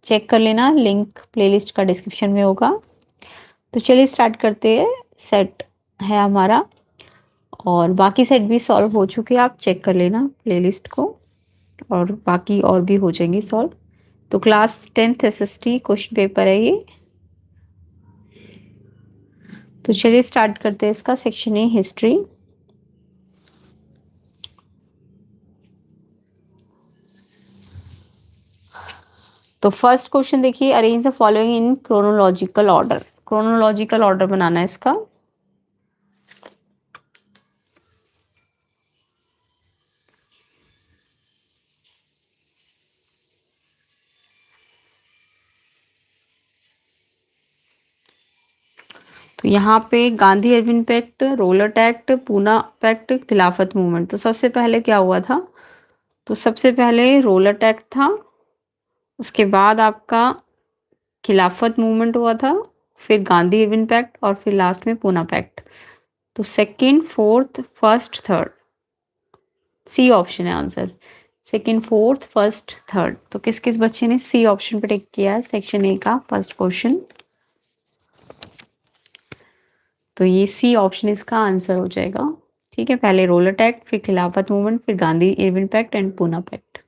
Check कर लेना, link playlist का डिस्क्रिप्शन में होगा। तो चलिए स्टार्ट करते हैं। सेट है हमारा और बाकी सेट भी सॉल्व हो चुके हैं, आप चेक कर लेना प्लेलिस्ट को और बाकी और भी हो जाएंगे सॉल्व। तो class 10th SST question paper है ये। तो चलिए स्टार्ट करते हैं इसका। Section A history. तो फर्स्ट क्वेश्चन देखिए, arrange the following in chronological order. Chronological order बनाना है इसका। तो यहाँ पे Gandhi Irwin pact, Rowlatt Act, Poona pact, Khilafat movement. तो सबसे पहले क्या हुआ था? तो सबसे पहले रोलट एक्ट था, उसके बाद आपका खिलाफत मूवमेंट हुआ था, फिर गांधी अरविंद पैक्ट और फिर लास्ट में पूना पैक्ट। तो second, fourth, first, third, C option है answer. Second, fourth, first, third. तो किस किस बच्चे ने सी ऑप्शन पे टिक किया है सेक्शन ए का फर्स्ट क्वेश्चन? तो ये सी ऑप्शन इसका आंसर हो जाएगा। ठीक है, पहले रोलट एक्ट, फिर खिलाफत मूवमेंट, फिर Gandhi Irwin pact and Poona pact.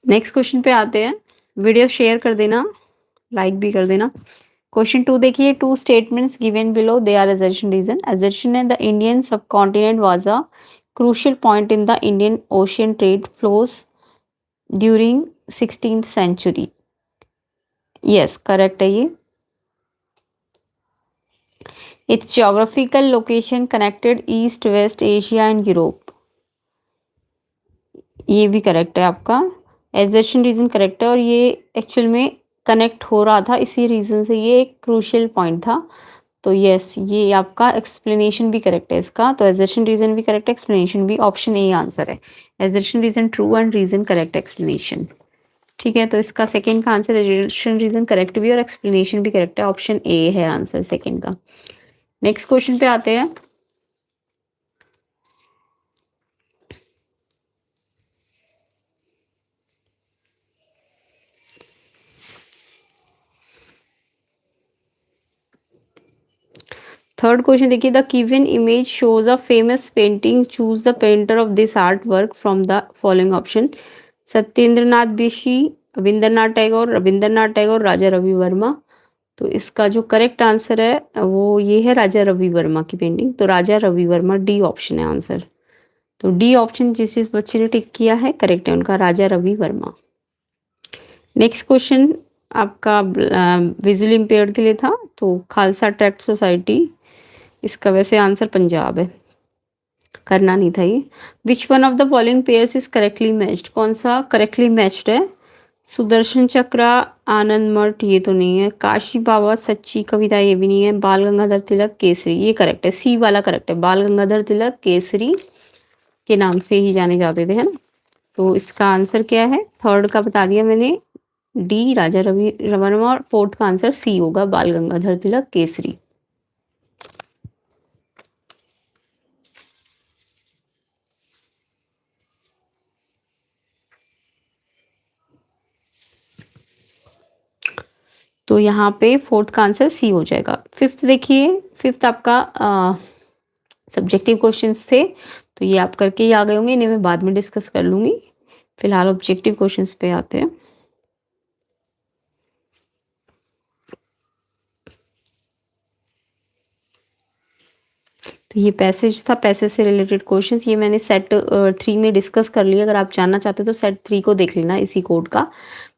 Next question पे आते हैं। वीडियो शेयर कर देना, लाइक भी कर देना। क्वेश्चन 2 देखिए, two statements given below they are assertion reason. assertion है the Indian subcontinent was a crucial point in the Indian Ocean trade flows during 16th century. Yes, correct है ये। Its geographical location connected East, West Asia and Europe। ये भी correct है आपका। Assertion reason correct है और ये actual में कनेक्ट हो रहा था, इसी रीजन से ये एक क्रूशियल पॉइंट था। तो यस, ये आपका एक्सप्लेनेशन भी करेक्ट है इसका। तो एजर्शन रीजन भी करेक्ट है, एक्सप्लेनेशन भी। ऑप्शन ए आंसर है। Assertion reason true and reason correct, explanation. ठीक है, तो इसका सेकंड का आंसर एजर्शन रीजन करेक्ट भी और एक्सप्लेनेशन भी करेक्ट है। ऑप्शन ए है आंसर सेकंड का। नेक्स्ट क्वेश्चन पे आते हैं। थर्ड क्वेश्चन देखिए, the given image shows a famous painting, choose the painter of this art work from the following option. Satyendranath Bishi, Rabindranath Tagore, Rabindranath Tagore, Raja Ravi Varma. तो इसका जो करेक्ट आंसर है वो ये है, राजा रवि वर्मा की पेंटिंग। तो राजा रवि वर्मा, डी ऑप्शन है आंसर। तो डी ऑप्शन जिस जिस बच्चे ने टिक किया है करेक्ट है उनका, राजा रवि वर्मा। नेक्स्ट क्वेश्चन आपका विजुअली इम्पेयर्ड के लिए था। तो खालसा ट्रैक्ट सोसाइटी, इसका वैसे आंसर पंजाब है, करना नहीं था ये। विच one of the following pairs is correctly matched? कौन सा करेक्टली मैच्ड है? सुदर्शन चक्र, आनंद मठ, ये तो नहीं है। काशी बाबा, सच्ची कविता, ये भी नहीं है। बाल गंगाधर तिलक, केसरी, ये करेक्ट है। सी वाला करेक्ट है। बाल गंगाधर तिलक केसरी के नाम से ही जाने जाते थे, है ना। तो इसका आंसर क्या है? थर्ड का बता दिया मैंने, डी राजा रवि वर्मा। और फोर्थ का आंसर सी होगा, बाल गंगाधर तिलक केसरी। तो यहाँ पे फोर्थ का आंसर सी हो जाएगा। फिफ्थ देखिए, फिफ्थ आपका सब्जेक्टिव क्वेश्चंस थे, तो ये आप करके ही आ गए होंगे, इन्हें मैं बाद में डिस्कस कर लूँगी। फिलहाल ऑब्जेक्टिव क्वेश्चंस पे आते हैं। तो ये पैसेज था, पैसेज से रिलेटेड क्वेश्चंस, ये मैंने सेट 3 में डिस्कस कर लिया। अगर आप जानना चाहते हो तो सेट 3 को देख लेना इसी कोड का,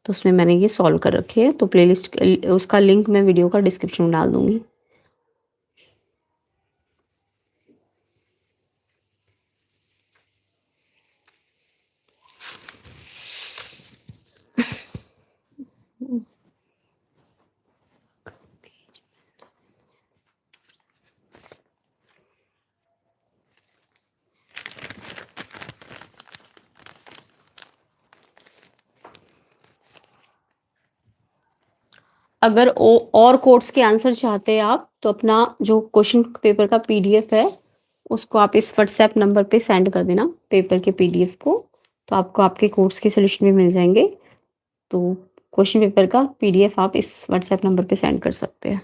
तो उसमें मैंने ये सॉल्व कर रखे हैं। तो प्लेलिस्ट उसका लिंक मैं वीडियो का डिस्क्रिप्शन में डाल दूँगी। अगर और कोर्स के आंसर चाहते हैं आप, तो अपना जो क्वेश्चन पेपर का PDF है उसको आप इस व्हाट्सएप नंबर पे सेंड कर देना, पेपर के PDF को। तो आपको आपके कोर्स के सोल्यूशन भी मिल जाएंगे। तो क्वेश्चन पेपर का पीडीएफ आप इस व्हाट्सएप नंबर पे सेंड कर सकते हैं,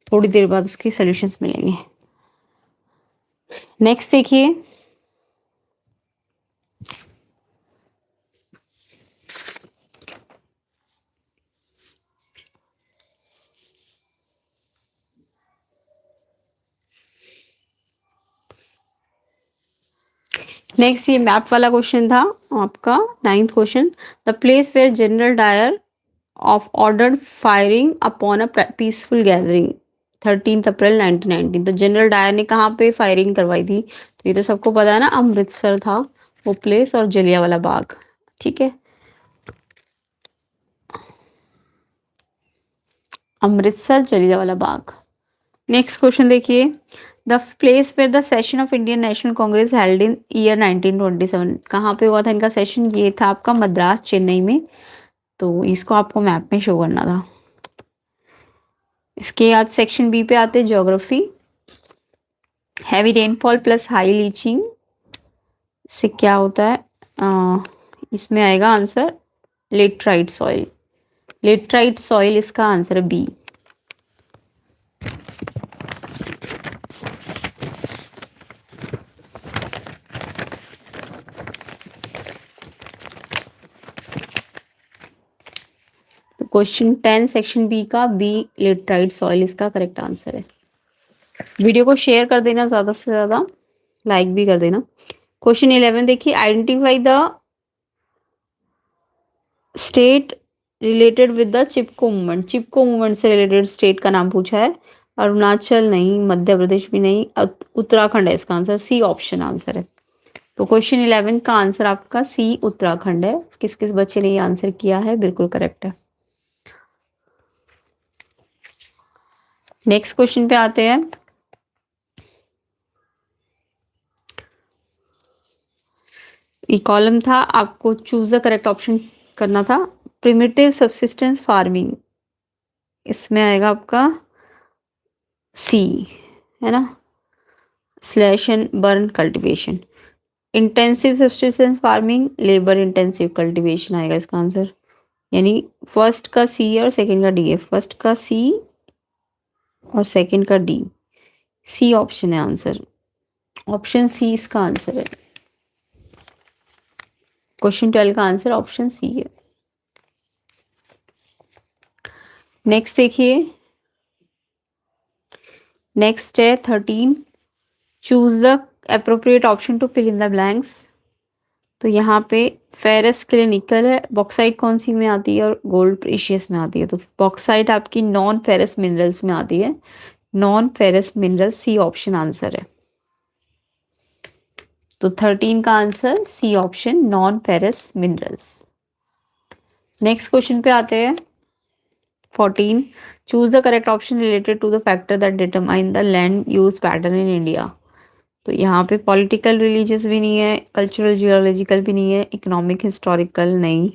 थोड़ी देर बाद उसके सोल्यूशंस मिलेंगे। नेक्स्ट देखिए, नेक्स्ट ये मैप वाला क्वेश्चन था आपका 9th question. The place where General Dyer of ordered firing upon a peaceful gathering 13 April 1919। तो जनरल डायर ने कहाँ पे फायरिंग करवाई थी? तो ये तो सबको पता है ना, अमृतसर था वो प्लेस, और जलियांवाला बाग। ठीक है, अमृतसर, जलियांवाला बाग। नेक्स्ट क्वेश्चन देखिए, the place where the session of Indian National Congress held in year 1927। कहाँ पे हुआ था इनका सेशन? ये था आपका मद्रास, चेन्नई में। तो इसको आपको मैप में शो करना था। इसके बाद सेक्शन बी पे आते हैं, geography. Heavy rainfall plus high leaching से क्या होता है? इसमें आएगा answer laterite soil. Laterite soil इसका आंसर है बी। तो क्वेश्चन 10 सेक्शन बी का बी लेटराइट सॉइल इसका करेक्ट आंसर है। वीडियो को शेयर कर देना ज्यादा से ज्यादा, लाइक भी कर देना। क्वेश्चन 11 देखिए, identify the state related with the Chipko movement. Chipko movement से रिलेटेड स्टेट का नाम पूछा है। अरुणाचल नहीं, मध्य प्रदेश भी नहीं, उत्तराखंड है इसका आंसर। सी ऑप्शन आंसर है। तो क्वेश्चन 11 का आंसर आपका सी उत्तराखंड है। किस किस बच्चे ने ये आंसर किया है? बिल्कुल करेक्ट है। नेक्स्ट क्वेश्चन पे आते हैं। ये कॉलम था, आपको चूज द करेक्ट ऑप्शन करना था। प्रिमिटिव सब्सिस्टेंस फार्मिंग, इसमें आएगा आपका सी, है ना, slash and burn cultivation. Intensive subsistence farming, labour intensive cultivation आएगा इसका आंसर। यानी फर्स्ट का सी और सेकंड का डी है। फर्स्ट का सी और सेकंड का डी। सी ऑप्शन है आंसर। ऑप्शन सी इसका आंसर है। क्वेश्चन 12 का आंसर ऑप्शन सी है। नेक्स्ट देखिए, नेक्स्ट है 13, choose the appropriate option to fill in the blanks. तो यहाँ पे फेरस के लिए निकल है, बॉक्साइट कौन सी में आती है और गोल्ड प्रीशियस में आती है? तो बॉक्साइट आपकी नॉन फेरस मिनरल्स में आती है। Non ferrous minerals, C option answer है। तो 13 का आंसर C option, non ferrous minerals. Next question पे आते हैं 14, choose the correct option related to the factor that determine the land use pattern in India. तो यहाँ पे पॉलिटिकल रिलीजियस भी नहीं है, कल्चरल जियोलॉजिकल भी नहीं है, इकोनॉमिक हिस्टोरिकल नहीं,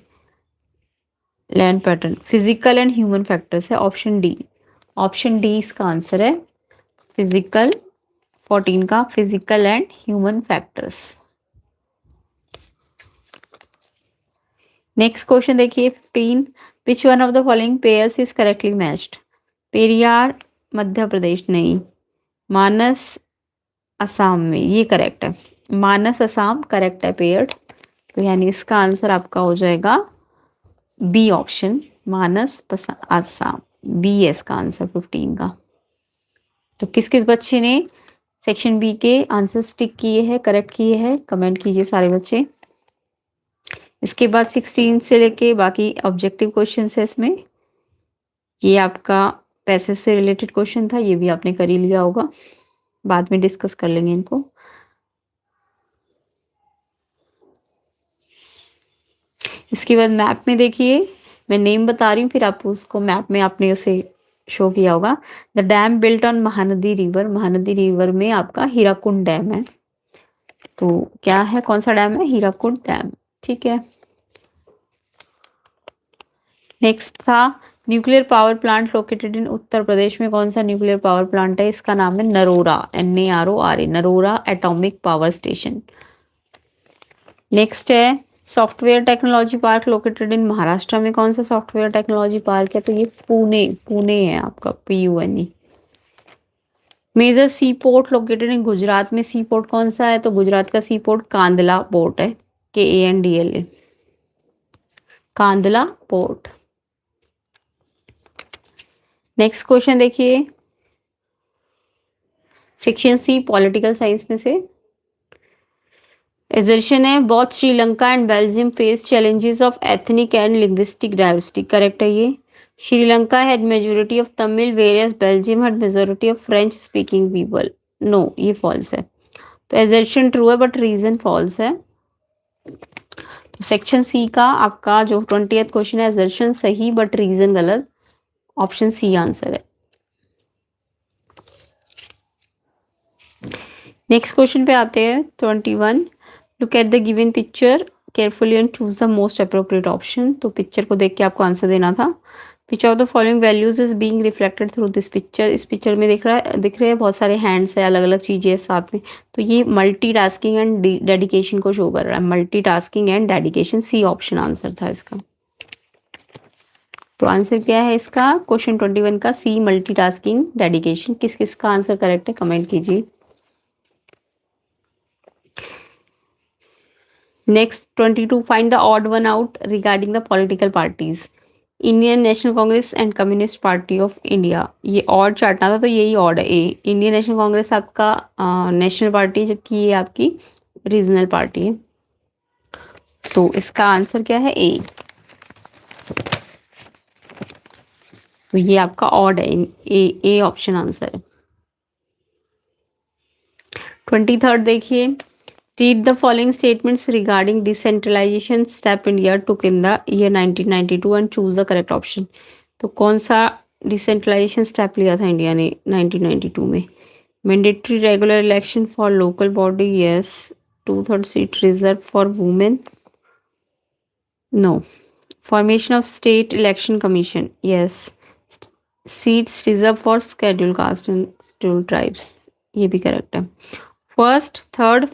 land pattern, physical and human factors है। ऑप्शन डी, ऑप्शन डी इसका आंसर है, फिजिकल। 14 का physical and human factors. Next question देखिए 15, which one of the following pairs is correctly matched? Periyar Madhya Pradesh नहीं, मानस असम में, ये करेक्ट है। मानस असम करेक्ट है पेयर्ड। तो यानी इसका आंसर आपका हो जाएगा B option, Manas Assam. B है इसका आंसर 15 का। तो किस किस बच्चे ने सेक्शन बी के आंसर टिक किए हैं, करेक्ट किए हैं? कमेंट कीजिए सारे बच्चे। इसके बाद 16 से लेके बाकी ऑब्जेक्टिव क्वेश्चन है इसमें। ये आपका पैसे से रिलेटेड क्वेश्चन था, ये भी आपने कर ही लिया होगा, बाद में डिस्कस कर लेंगे इनको। इसके बाद मैप में देखिए, मैं नेम बता रही हूँ, फिर आप उसको मैप में आपने उसे शो किया होगा। The dam built on Mahanadi river, Mahanadi river में आपका हीराकुंड डैम है। तो क्या है, कौन सा डैम है? हीराकुंड डैम। ठीक है। नेक्स्ट था nuclear power plant located in Uttar Pradesh में, कौन सा न्यूक्लियर पावर प्लांट है? इसका नाम है Narora, NARORA, Narora atomic power station. Next है software technology park located in Maharashtra में कौन सा सॉफ्टवेयर टेक्नोलॉजी पार्क है? तो ये पुणे, पुणे है आपका, PUNE। Major sea port located in Gujarat में सी पोर्ट कौन सा है? तो गुजरात का सी पोर्ट कांदला पोर्ट है, KANDLA, Kandla port. Next question देखिए, सेक्शन सी पॉलिटिकल साइंस में से एजर्शन है both Sri Lanka and Belgium face challenges of ethnic and linguistic diversity, correct है ये। Sri Lanka had majority of Tamil whereas Belgium had majority of French speaking people, no ये false है। तो assertion true है but reason false है। तो सेक्शन सी का आपका जो 20th क्वेश्चन है, एजर्शन सही बट रीजन गलत, ऑप्शन सी आंसर है। नेक्स्ट क्वेश्चन पे आते हैं 21। Look at the given picture carefully and choose the most appropriate option. तो पिक्चर को देख के आपको आंसर देना था। विच of the following values is being reflected through this picture. इस पिक्चर में दिख रहे हैं बहुत सारे हैंड्स है, अलग अलग चीजें साथ में। तो ये मल्टीटास्किंग एंड डेडिकेशन को शो कर रहा है, multitasking and dedication, C option answer था इसका। तो आंसर क्या है इसका क्वेश्चन 21 का? सी मल्टीटास्किंग डेडिकेशन। किस किस का आंसर करेक्ट है कमेंट कीजिए। Next 22, find the odd one out regarding the political parties. Indian National Congress and communist party of India, ये ऑड चाटना था तो यही ऑड है, ए। इंडियन नेशनल कांग्रेस आपका नेशनल पार्टी, जबकि ये आपकी रीजनल पार्टी है। तो इसका आंसर क्या है? ए। तो ये आपका ऑड है, ए ऑप्शन आंसर है। 23rd देखिए, read the following statements regarding decentralisation step India took in the year 1992 and choose the correct option. तो कौन सा डिसेंट्रलाइजेशन स्टेप लिया था इंडिया ने 1992 में? Mandatory regular election for local body, yes. 2/3 seat reserve for women, no. Formation of state election commission, yes. Seats reserve for schedule caste and schedule tribes, ये भी correct है। फर्स्ट थर्ड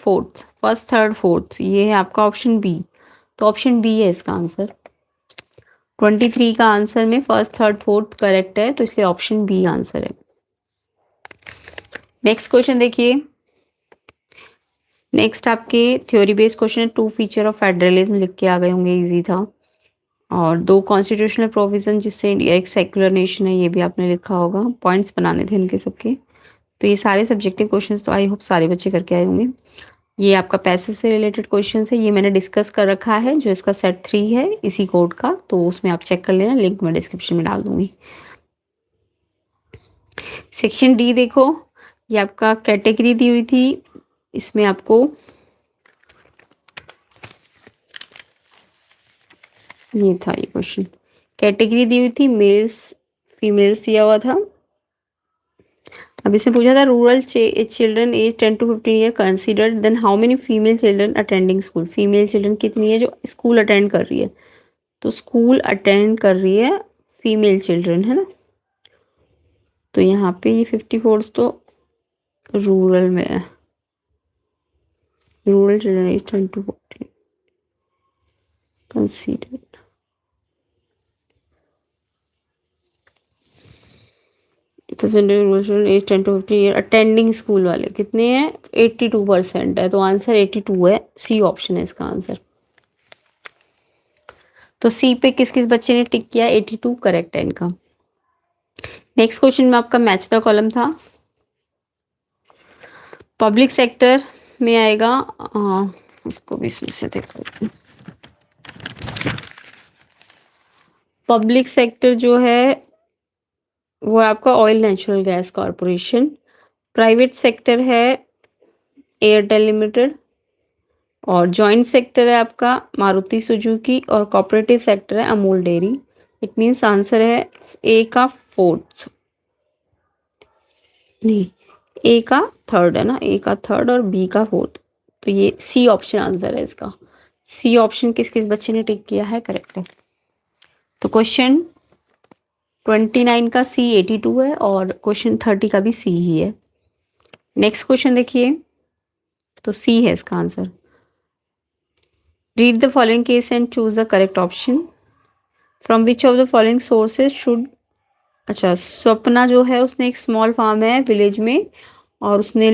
फोर्थ, ये है आपका option B. तो option B है इसका answer. 23 का आंसर में फर्स्ट थर्ड फोर्थ करेक्ट है, तो इसलिए ऑप्शन बी आंसर है। नेक्स्ट क्वेश्चन देखिए, नेक्स्ट आपके थ्योरी बेस्ड क्वेश्चन है। 2 फीचर ऑफ फेडरलिज्म लिख के आ गए होंगे, इजी था। और 2 कॉन्स्टिट्यूशनल प्रोविजन जिससे इंडिया एक सेक्युलर नेशन है, ये भी आपने लिखा होगा। पॉइंट्स बनाने थे इनके सबके। तो ये सारे सब्जेक्टिव क्वेश्चंस तो आई होप सारे बच्चे करके आए होंगे। ये आपका पैसे से रिलेटेड क्वेश्चन है, ये मैंने डिस्कस कर रखा है, जो इसका सेट 3 है इसी कोड का, तो उसमें आप चेक कर लेना, लिंक मैं डिस्क्रिप्शन में डाल दूंगी। सेक्शन डी देखो, ये आपका कैटेगरी दी हुई थी, इसमें आपको ये था, ये क्वेश्चन कैटेगरी दी हुई थी, मेल्स फीमेल्स दिया हुआ था। अब इसमें पूछा था rural children age 10 to 15 year considered, then how many female children attending school. Female children कितनी है जो स्कूल अटेंड कर रही है? तो स्कूल अटेंड कर रही है फीमेल चिल्ड्रन, है ना। तो यहाँ पे ये 54 तो रूरल में है, rural children age 10 to 14 considered. Age 10 to 15 year attending school वाले कितने हैं? 82% है, तो आंसर 82 है, सी ऑप्शन है इसका आंसर। तो सी पे किस किस बच्चे ने टिक किया? 82 करेक्ट है इनका। नेक्स्ट क्वेश्चन में आपका मैच द कॉलम था, पब्लिक सेक्टर में आएगा। इसको भी इसमें से देख लेते हैं। पब्लिक सेक्टर जो है वो आपका oil natural gas corporation, private sector है एयरटेल लिमिटेड, और जॉइंट सेक्टर है आपका मारुति सुजुकी, और कोऑपरेटिव सेक्टर है Amul dairy. It means answer है ए का फोर्थ, नहीं ए का थर्ड है ना, ए का थर्ड और बी का फोर्थ। तो ये सी ऑप्शन आंसर है इसका। सी ऑप्शन किस किस बच्चे ने टिक किया है? करेक्ट है। तो क्वेश्चन 29 का सी 82 है, और क्वेश्चन 30 का भी सी ही है। नेक्स्ट क्वेश्चन देखिए, तो सी है इसका answer. Read the following case and choose the correct option. From which of the following sources should, अच्छा स्वप्ना जो है उसने एक स्मॉल फार्म है विलेज में और उसने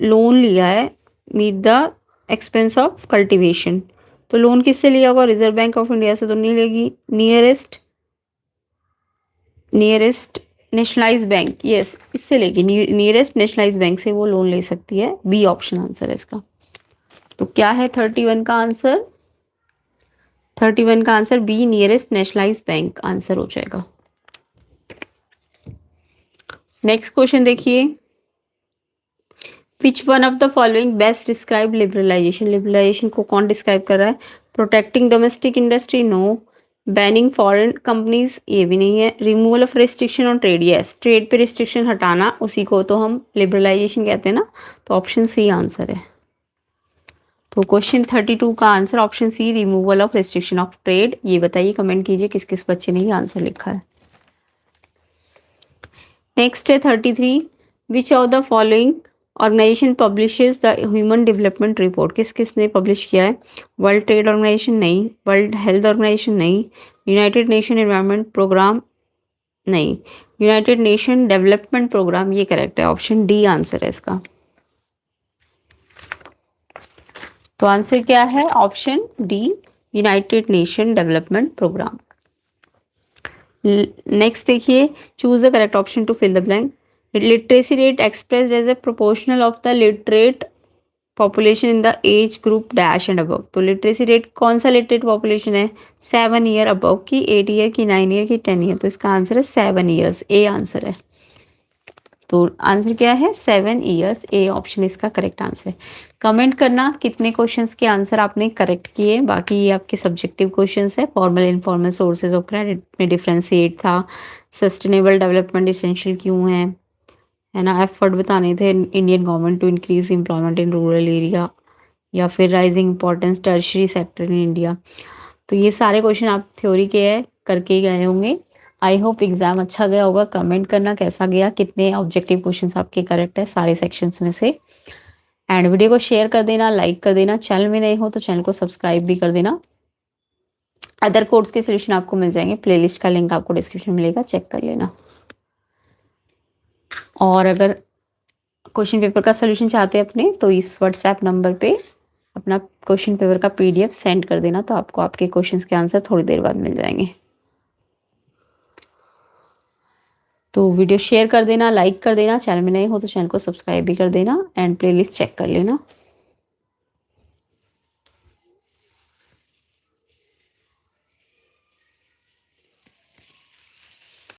लोन लिया है meet the expense of cultivation. तो लोन किससे लिया होगा? रिजर्व बैंक ऑफ इंडिया से तो नहीं लेगी। नियरेस्ट नेशनलाइज बैंक, यस इससे लेगी। नियरेस्ट नेशनलाइज बैंक से वो लोन ले सकती है। बी ऑप्शन आंसर है इसका। तो क्या है 31 का आंसर? 31 का answer B nearest nationalise bank answer हो जाएगा। नेक्स्ट क्वेश्चन देखिए, which one of the following best describe liberalisation. Liberalisation को कौन डिस्क्राइब कर रहा है? Protecting domestic industry, no. Banning foreign companies, ये भी नहीं है। Removal of restriction on trade, yes trade पे रिस्ट्रिक्शन हटाना, उसी को तो हम लिबरलाइजेशन कहते हैं ना। तो ऑप्शन सी आंसर है। तो क्वेश्चन 32 का answer option C removal of restriction of trade. ये बताइए, कमेंट कीजिए किस किस बच्चे ने ये आंसर लिखा है। नेक्स्ट है 33, which of the following organisation publishes the human development report. किस किस ने पब्लिश किया है? वर्ल्ड ट्रेड ऑर्गेनाइजेशन नहीं, वर्ल्ड हेल्थ ऑर्गेनाइजेशन नहीं, यूनाइटेड नेशन एनवायरनमेंट प्रोग्राम नहीं, यूनाइटेड नेशन डेवलपमेंट प्रोग्राम, ये करेक्ट है। ऑप्शन डी आंसर है इसका। तो आंसर क्या है? Option D United Nation development programme. Next देखिए, choose the correct option to fill the blank. Literacy rate expressed as A proportional of the literate population in the age group dash and above. तो literacy rate कौन सा literate population है? 7 year above की, 8 year की, 9 year की, 10 year. तो इसका answer है 7 ईयर्स, ए आंसर है। तो आंसर क्या है? 7 ईयर्स, ए ऑप्शन इसका करेक्ट आंसर है। कमेंट करना कितने क्वेश्चंस के आंसर आपने करेक्ट किए। बाकी ये आपके सब्जेक्टिव क्वेश्चंस है। Formal informal sources of credit में डिफरेंशिएट था, सस्टेनेबल डेवलपमेंट इसेंशियल क्यों है ना, एफर्ट बताने थे Indian government to increase employment in rural area, या फिर rising importance tertiary sector in India. तो ये सारे क्वेश्चन आप थ्योरी के है करके ही गए होंगे। आई होप एग्जाम अच्छा गया होगा। कमेंट करना कैसा गया, कितने ऑब्जेक्टिव क्वेश्चंस आपके करेक्ट है सारे सेक्शंस में से। एंड वीडियो को शेयर कर देना, लाइक कर देना। चैनल में नए हो तो चैनल को सब्सक्राइब भी कर देना। अदर कोर्स के सोल्यूशन आपको मिल जाएंगे, प्लेलिस्ट का लिंक आपको डिस्क्रिप्शन में मिलेगा, चेक कर लेना। और अगर क्वेश्चन पेपर का सोल्यूशन चाहते हैं अपने, तो इस व्हाट्सएप नंबर पे अपना क्वेश्चन पेपर का पीडीएफ सेंड कर देना, तो आपको आपके क्वेश्चंस के आंसर थोड़ी देर बाद मिल जाएंगे। तो वीडियो शेयर कर देना, लाइक कर देना। चैनल में नए हो तो चैनल को सब्सक्राइब भी कर देना एंड प्लेलिस्ट चेक कर लेना।